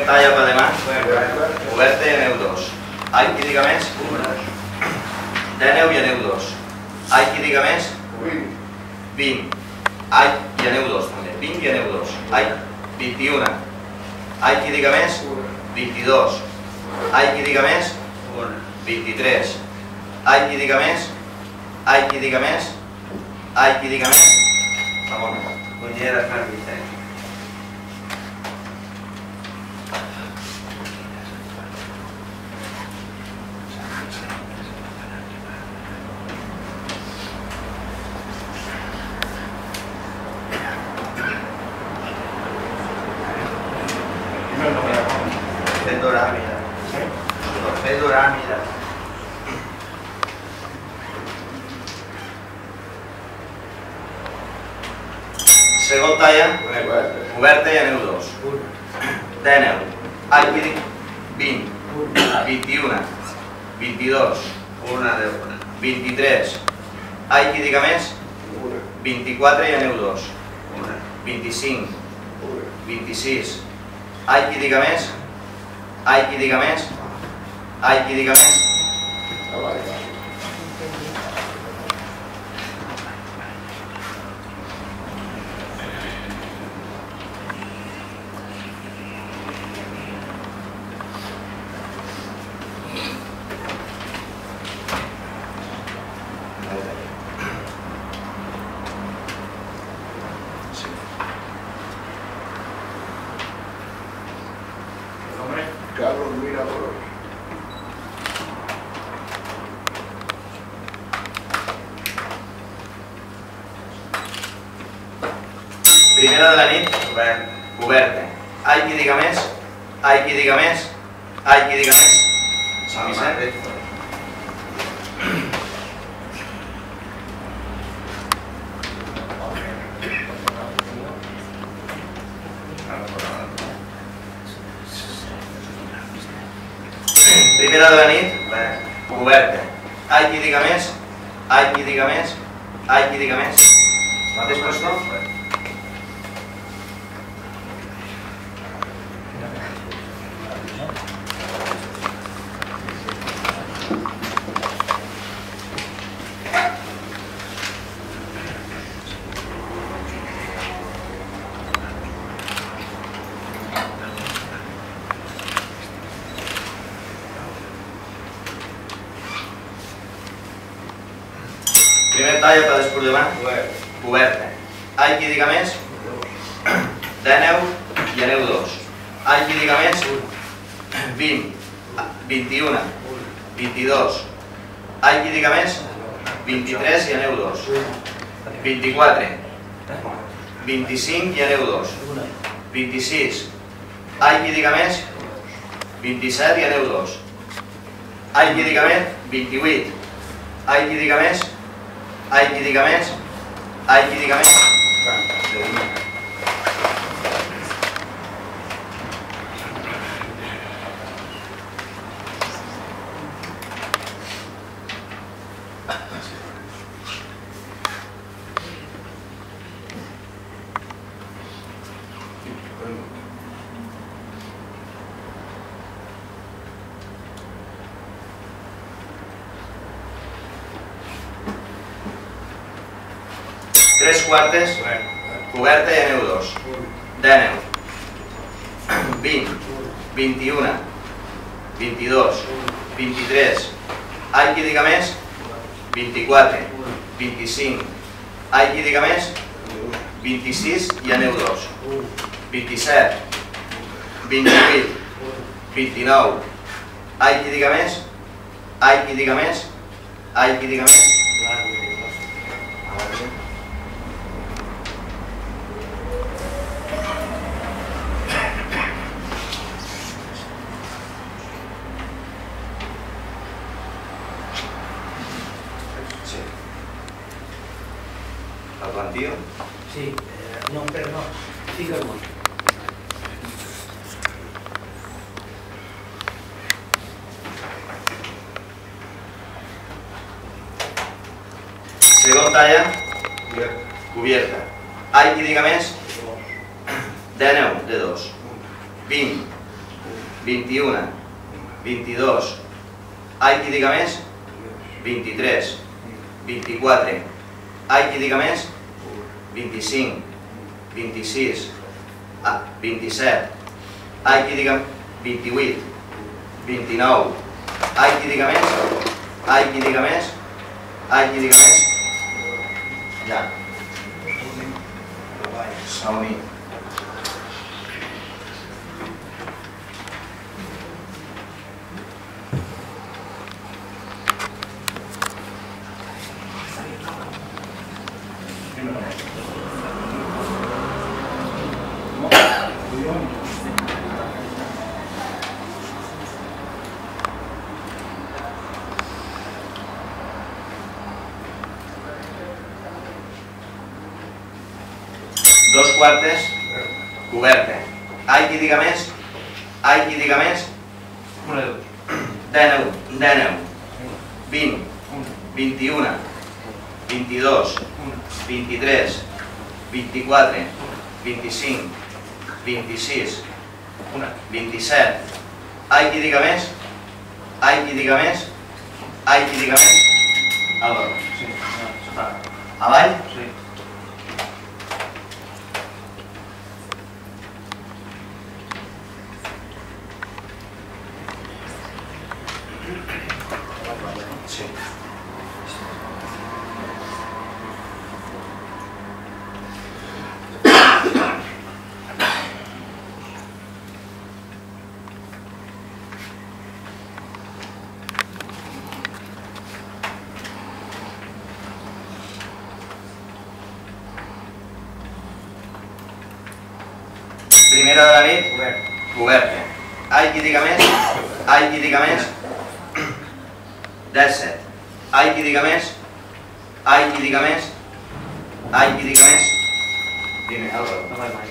talla per demà, oberta i aneu 2. Ai, qui diga més? 10 i aneu 2. Ai, qui diga més? 20. Ai, i aneu 2 també. 20 i aneu 2. Ai, 21. Ai, qui diga més? 22. Ai, qui diga més? 23. Ai, qui diga més? Ai, qui diga més? Ai, qui diga més? Ramon. Cunyera Can Vicent. Fet durar, mira. Segon talla, oberta i aneu 2. 10. Ai, qui diga 20. 21. 22. 23. Ai, qui diga més? 24 i aneu 2. 25. 26. Ai, qui diga més? Ai, qui diga més? Ai, qui diga més? Carlos Mirador. Primera de la nit, oberta. Ai, qui diga més? Ai, qui diga més? Ai, qui diga més? Sant Vicent. Primera de la nit, oberta. Ai, qui diga més? Ai, qui diga més? Ai, qui diga més? Mateix pastor? Primer talla per desprollomar, oberta. Ai, qui diga més? 10 i aneu 2. Ai, qui diga més? 20, 21, 22. Ai, qui diga més? 23 i aneu 2. 24, 25 i aneu 2. 26. Ai, qui diga més? 27 i aneu 2. Ai, qui diga més? 28. Ai, qui diga més? Ai, qui diga més? Ai, qui diga més? Tres quartes, oberta i aneu 2. 10, 20, 21, 22, 23. Ai, qui diga més? 24, 25. Ai, qui diga més? 26 i aneu 2. 27, 28, 29. Ai, qui diga més? Ai, qui diga més? Ai, qui diga més? El plantío? Sí, no, però no. Fica-m'ho. Segon talla, cubierta. Ai, qui diga més? 10 de 2. 20, 21, 22, ai qui diga més, 23, 24, ai qui diga més, 25, 26, 27, ai qui diga 28, 29, ai qui diga més, ai qui diga més, ai qui diga més, ja. Som-hi. Dos quartes, coberta. Ai qui diga més, ai qui diga més, 19, 20, 21, 22, 23, 24, 25, 26, 27, ai qui diga més, ai qui diga més, ai qui diga més, Álvaro. Avall? Sí. Sí. Primera de la nit, coberta. Ai qui diga més, ai qui diga més, 17. Ai qui diga més, ai qui diga més, ai qui diga més, dime, Álvaro. No mai mai.